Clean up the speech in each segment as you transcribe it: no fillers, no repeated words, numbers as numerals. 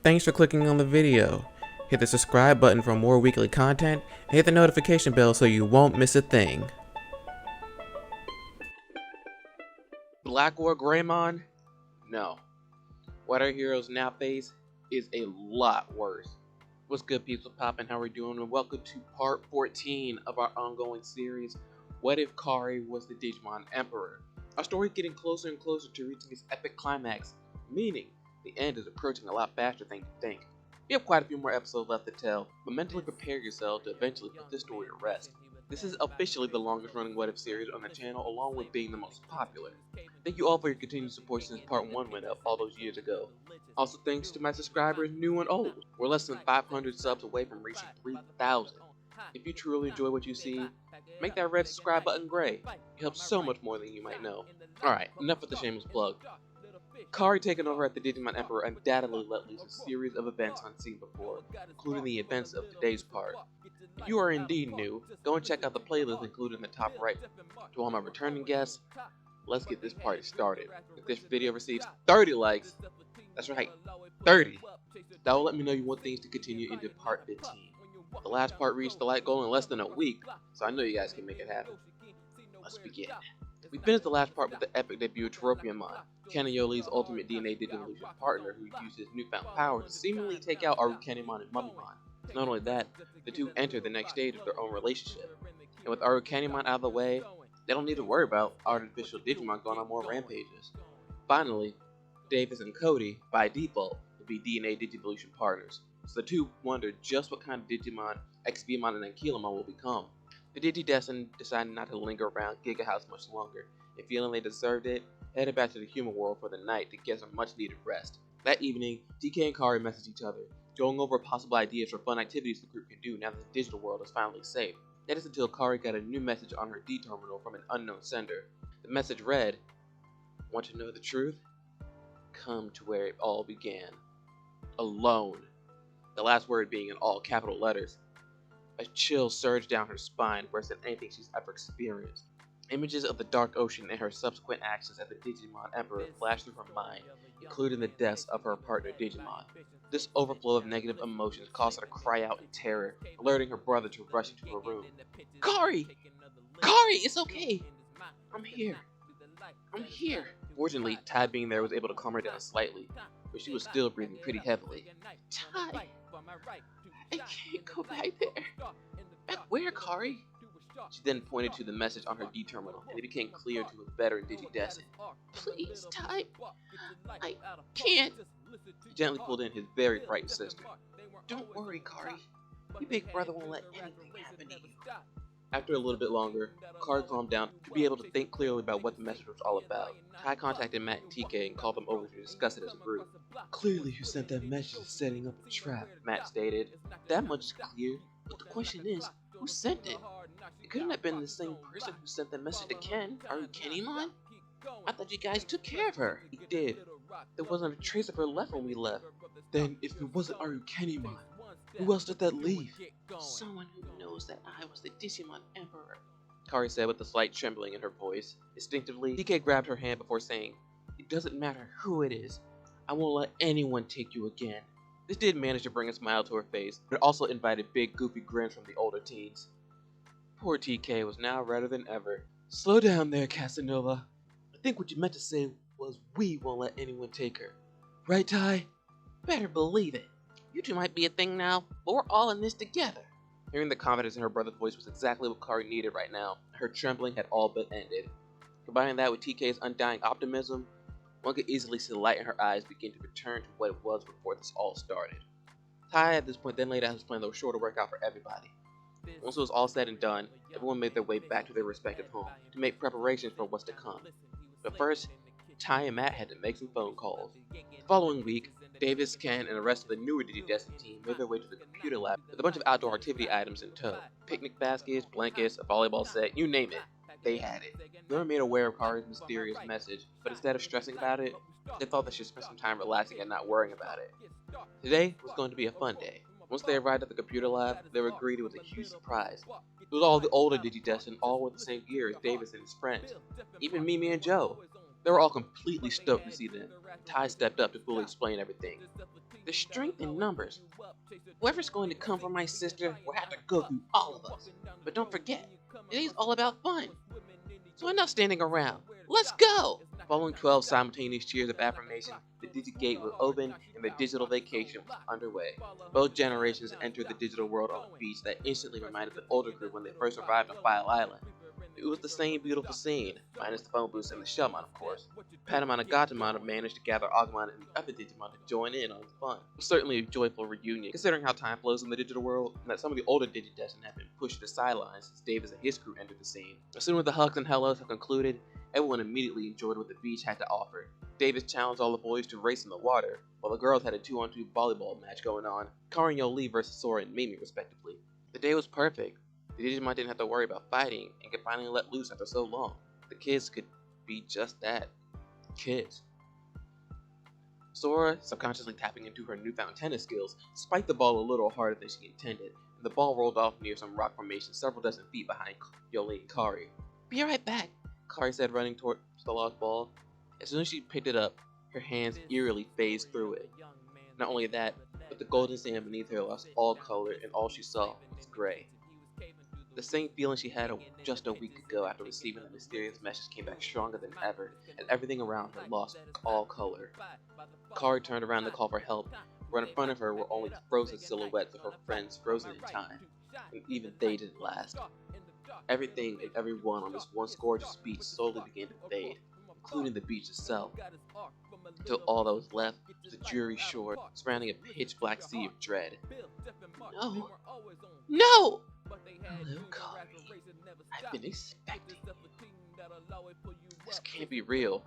Thanks for clicking on the video. Hit the subscribe button for more weekly content, and hit the notification bell so you won't miss a thing. Black or Greymon? No. What our heroes now face is a lot worse. What's good, people poppin'? How we doing? And welcome to part 14 of our ongoing series, What If Kari Was the Digimon Emperor? Our story is getting closer and closer to reaching its epic climax, meaning the end is approaching a lot faster than you think. We have quite a few more episodes left to tell, but mentally prepare yourself to eventually put this story to rest. This is officially the longest running What If series on the channel, along with being the most popular. Thank you all for your continued support since part 1 went up all those years ago. Also thanks to my subscribers, new and old. We're less than 500 subs away from reaching 3,000. If you truly enjoy what you see, make that red subscribe button gray. It helps so much more than you might know. Alright, enough with the shameless plug. Kari taking over at the Digimon Emperor undoubtedly let loose a series of events unseen before, including the events of today's part. If you are indeed new, go and check out the playlist included in the top right. To all my returning guests, let's get this party started. If this video receives 30 likes, that's right, 30, that will let me know you want things to continue into part 15. The last part reached the like goal in less than a week, so I know you guys can make it happen. Let's begin. We finished the last part with the epic debut of Teropiamon, Kanayoli's ultimate DNA Digivolution partner who used his newfound power to seemingly take out Arukenimon and Mummymon. Not only that, the two enter the next stage of their own relationship. And with Arukenimon out of the way, they don't need to worry about artificial Digimon going on more rampages. Finally, Davis and Cody, by default, will be DNA Digivolution partners, so the two wonder just what kind of Digimon XVmon and Ankylamon will become. The Digidestined decided not to linger around Giga House much longer, and feeling they deserved it, headed back to the human world for the night to get some much needed rest. That evening, DK and Kari message each other, going over possible ideas for fun activities the group can do now that the digital world is finally safe. That is until Kari got a new message on her D terminal from an unknown sender. The message read, "Want to know the truth? Come to where it all began. Alone." The last word being in all capital letters. A chill surged down her spine worse than anything she's ever experienced. Images of the dark ocean and her subsequent actions as the Digimon Emperor flashed through her mind, including the deaths of her partner Digimon. This overflow of negative emotions caused her to cry out in terror, alerting her brother to rush into her room. "Kari! Kari, it's okay! I'm here! I'm here!" Fortunately, Ty being there was able to calm her down slightly, but she was still breathing pretty heavily. "Ty! I can't go back there. Back where, Kari?" She then pointed to the message on her D terminal, and it became clear to a veteran Digidestined. "Please, Ty, I can't." He gently pulled in his very frightened sister. "Don't worry, Kari. Your big brother won't let anything happen to you." After a little bit longer, Kari calmed down to be able to think clearly about what the message was all about. Ty contacted Matt and TK and called them over to discuss it as a group. "Clearly who sent that message is setting up a trap," Matt stated. "That much is clear, but the question is, who sent it? It couldn't have been the same person who sent that message to Ken, Arukenimon? I thought you guys took care of her." "We did. There wasn't a trace of her left when we left." "Then if it wasn't Arukenimon, who else did that leave?" "Someone who knows that I was the Digimon Emperor," Kari said with a slight trembling in her voice. Instinctively, DK grabbed her hand before saying, "It doesn't matter who it is. I won't let anyone take you again." This did manage to bring a smile to her face, but it also invited big goofy grins from the older teens. Poor TK was now redder than ever. "Slow down there, Casanova. I think what you meant to say was we won't let anyone take her. Right, Ty?" "Better believe it. You two might be a thing now, but we're all in this together." Hearing the confidence in her brother's voice was exactly what Kari needed right now. Her trembling had all but ended. Combining that with TK's undying optimism, one could easily see the light in her eyes begin to return to what it was before this all started. Ty at this point then laid out his plan that was sure to work out for everybody. Once it was all said and done, everyone made their way back to their respective homes to make preparations for what's to come. But first, Ty and Matt had to make some phone calls. The following week, Davis, Ken, and the rest of the newer Digidestined team made their way to the computer lab with a bunch of outdoor activity items in tow. Picnic baskets, blankets, a volleyball set, you name it. They had it. They were made aware of Kari's mysterious message, but instead of stressing about it, they thought they should spend some time relaxing and not worrying about it. Today was going to be a fun day. Once they arrived at the computer lab, they were greeted with a huge surprise. It was all the older Digidestined, all with the same gear as Davis and his friends. Even Mimi and Joe. They were all completely stoked to see them. Ty stepped up to fully explain everything. There's strength in numbers. Whoever's going to come for my sister will have to go through all of us. But don't forget, today's all about fun. So enough standing around. Let's go! Following 12 simultaneous cheers of affirmation, the Digigate was open and the digital vacation was underway. Both generations entered the digital world on a beach that instantly reminded the older group when they first arrived on File Island. It was the same beautiful scene, minus the phone booths and the Shellmon, of course. Patamon and Gatomon have managed to gather Agumon and the other Digimon to join in on the fun. It was certainly a joyful reunion, considering how time flows in the digital world, and that some of the older Digidestined have been pushed to the sidelines since Davis and his crew entered the scene. As soon as the hugs and hellos have concluded, everyone immediately enjoyed what the beach had to offer. Davis challenged all the boys to race in the water, while the girls had a 2-on-2 volleyball match going on, Kari and Yoli versus Sora and Mimi respectively. The day was perfect. The Digimon didn't have to worry about fighting and could finally let loose after so long. The kids could be just that. Kids. Sora, subconsciously tapping into her newfound tennis skills, spiked the ball a little harder than she intended, and the ball rolled off near some rock formation several dozen feet behind Yoli and Kari. "Be right back," Kari said, running towards the lost ball. As soon as she picked it up, her hands eerily phased through it. Not only that, but the golden sand beneath her lost all color and all she saw was gray. The same feeling she had just a week ago after receiving the mysterious message came back stronger than ever, and everything around her lost all color. Kari turned around to call for help, where in front of her were only frozen silhouettes of her friends frozen in time, and even they didn't last. Everything and everyone on this once gorgeous beach slowly began to fade, including the beach itself, until all that was left was a dreary shore surrounding a pitch-black sea of dread. No! No! Hello, Kari. I've been expecting you. This can't be real.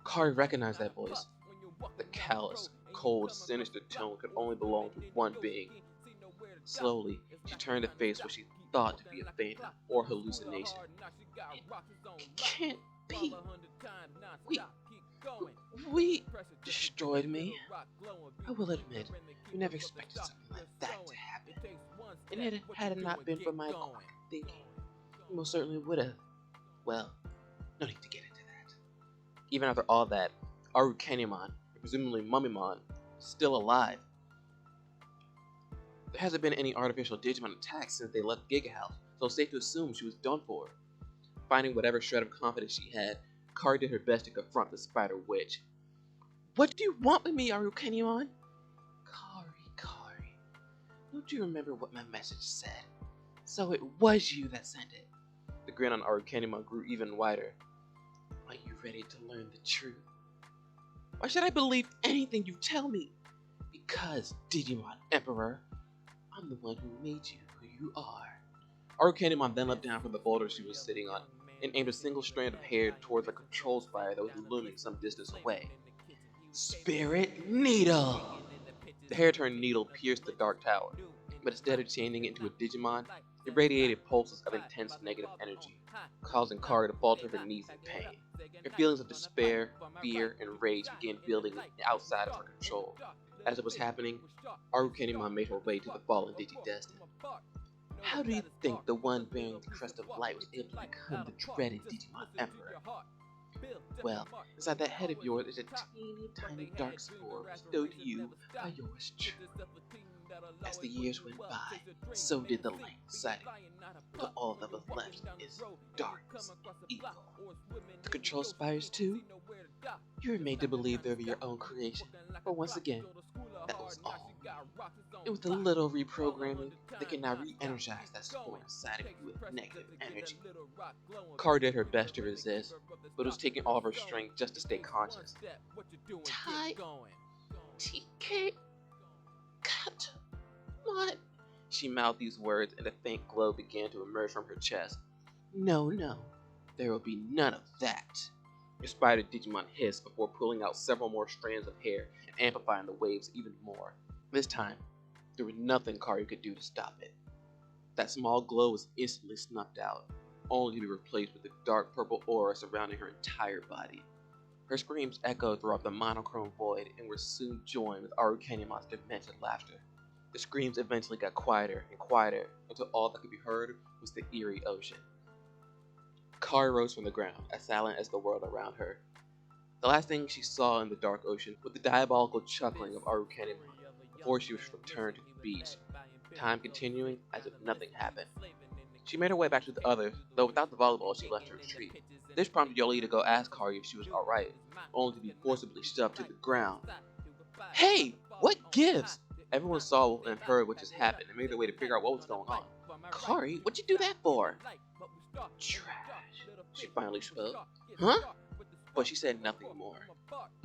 Kari recognized that voice. The callous, cold, sinister tone could only belong to one being. Slowly, she turned to face what she thought to be a phantom or hallucination. It can't be. We destroyed me. I will admit, we never expected something like that to happen. And had it not been for my quick thinking, we most certainly would have. Well, no need to get into that. Even after all that, Arukenimon, and presumably Mummymon, is still alive. There hasn't been any artificial Digimon attacks since they left Giga House, so it's safe to assume she was done for. Finding whatever shred of confidence she had, Kari did her best to confront the Spider Witch. "What do you want with me, Arukenimon?" Kari, don't you remember what my message said? So it was you that sent it. The grin on Arukenimon grew even wider. Are you ready to learn the truth? Why should I believe anything you tell me? Because, Digimon Emperor, I'm the one who made you who you are. Arukenimon then leapt down from the boulder she was sitting on and aimed a single strand of hair towards a control spire that was looming some distance away. Spirit Needle! The hair-turned needle pierced the dark tower, but instead of changing it into a Digimon, it radiated pulses of intense negative energy, causing Kari to fall to her knees in pain. Her feelings of despair, fear, and rage began building outside of her control. As it was happening, Arukenimon made her way to the fallen Digidestined. How do you think the one bearing the Crest of Light was able to become the dreaded Digimon Emperor? Well, inside that head of yours is a teeny tiny dark spore bestowed to you by yours truly. As the years went by, so did the light inside of you, until all that was left is darkness and evil. The control spires too? You were made to believe they were your own creation, but once again, that was all. And with a little reprogramming, they can now re-energize that spore inside of you with negative energy. Kari did her best to resist, but it was taking all of her strength just to stay conscious. TK Katamon. She mouthed these words, and a faint glow began to emerge from her chest. No, there will be none of that. Your spider Digimon hissed before pulling out several more strands of hair and amplifying the waves even more. This time, there was nothing Kari could do to stop it. That small glow was instantly snuffed out, only to be replaced with a dark purple aura surrounding her entire body. Her screams echoed throughout the monochrome void and were soon joined with Arukenimon's demented laughter. The screams eventually got quieter and quieter until all that could be heard was the eerie ocean. Kari rose from the ground, as silent as the world around her. The last thing she saw in the dark ocean was the diabolical chuckling of Arukenimon. before she was returned to the beach, time continuing as if nothing happened. She made her way back to the others, though without the volleyball she left her retreat. This prompted Yoli to go ask Kari if she was alright, only to be forcibly shoved to the ground. Hey, what gives? Everyone saw and heard what just happened and made their way to figure out what was going on. Kari, what'd you do that for? Trash, she finally spoke. Huh? But she said nothing more.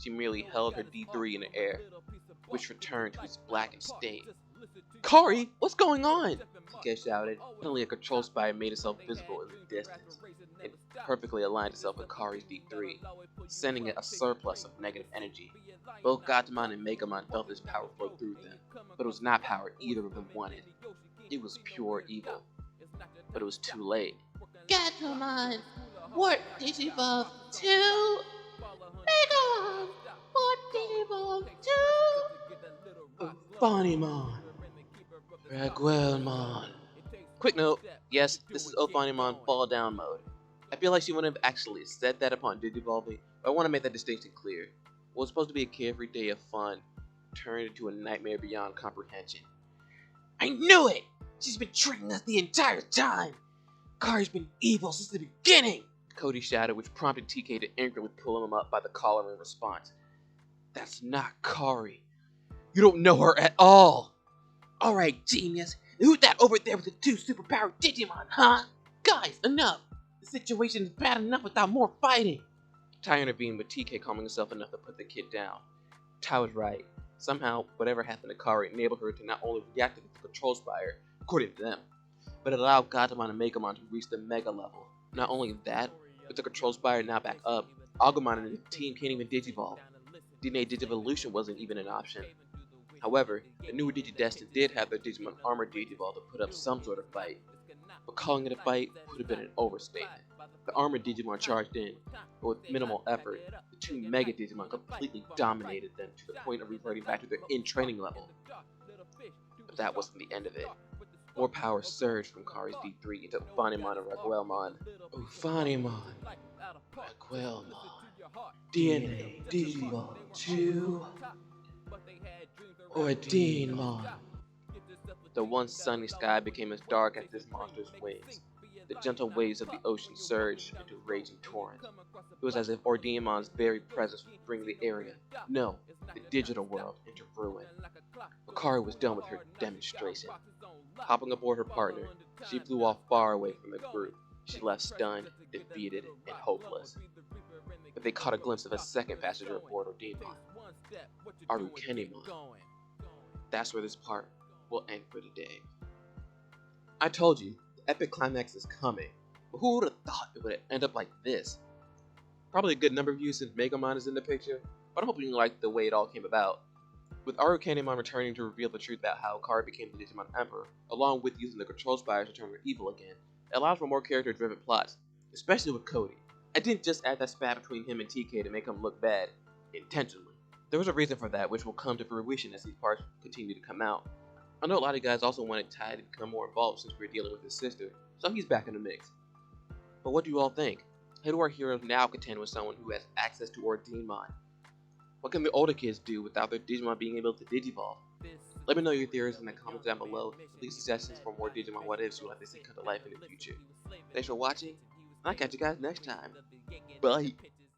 She merely held her D3 in the air, which returned to its blackened stain. Kari, what's going on? TK shouted. Suddenly a control spire made itself visible in the distance. It perfectly aligned itself with Kari's D3, sending it a surplus of negative energy. Both Gatomon and Megamon felt this power flow through them, but it was not power either of them wanted. It was pure evil. But it was too late. Gatomon, Warp Digivolve 2! Megamon, Warp Digivolve 2! Ophanimon, Raguelmon. Quick note, yes, this is Ophanimon Fall Down mode. I feel like she wouldn't have actually said that upon Digivolving, but I want to make that distinction clear. What was supposed to be a carefree day of fun turned into a nightmare beyond comprehension. I knew it! She's been tricking us the entire time! Kari's been evil since the beginning! Cody shouted, which prompted TK to angrily pull him up by the collar in response. That's not Kari. You don't know her at all! Alright, genius, who's that over there with the 2 superpowered Digimon, huh? Guys, enough! The situation is bad enough without more fighting! Tai intervened with TK calming himself enough to put the kid down. Tai was right. Somehow, whatever happened to Kari enabled her to not only reactivate the control spire, according to them, but it allowed Gatomon and Megamon to reach the Mega level. Not only that, with the control spire now back up, Agumon and his team can't even Digivolve. DNA Digivolution wasn't even an option. However, the newer Digidestined did have their Digimon Armor Digivolve to put up some sort of fight, but calling it a fight would have been an overstatement. The Armored Digimon charged in, but with minimal effort, the 2 Mega Digimon completely dominated them to the point of reverting back to their in-training level. But that wasn't the end of it. More power surged from Kari's D3 into Ophanimon and Raguelmon. Ophanimon, Raguelmon, DNA Digivolve 2, or Digimon. The once sunny sky became as dark as this monster's wings. The gentle waves of the ocean surged into raging torrents. It was as if Ordemon's very presence would bring the area, no, the digital world, into ruin. But Kari was done with her demonstration. Hopping aboard her partner, she flew off far away from the group. She left stunned, defeated, and hopeless. But they caught a glimpse of a second passenger aboard Ordemon, Arukenimon. That's where this part will end for today. I told you, the epic climax is coming, but who would have thought it would end up like this? Probably a good number of you since Megamon is in the picture, but I'm hoping you like the way it all came about. With Arukenimon returning to reveal the truth about how Kari became the Digimon Emperor, along with using the control spires to turn her evil again, it allows for more character-driven plots, especially with Cody. I didn't just add that spat between him and TK to make him look bad, intentionally. There was a reason for that, which will come to fruition as these parts continue to come out. I know a lot of you guys also wanted Ty to become more involved since we're dealing with his sister, so he's back in the mix. But what do you all think? How do our heroes now contend with someone who has access to Ordemon? What can the older kids do without their Digimon being able to Digivolve? Let me know your theories in the comments down below. Leave suggestions for more Digimon what ifs you'd like to see come to life in the future. Thanks for watching, and I'll catch you guys next time. Bye!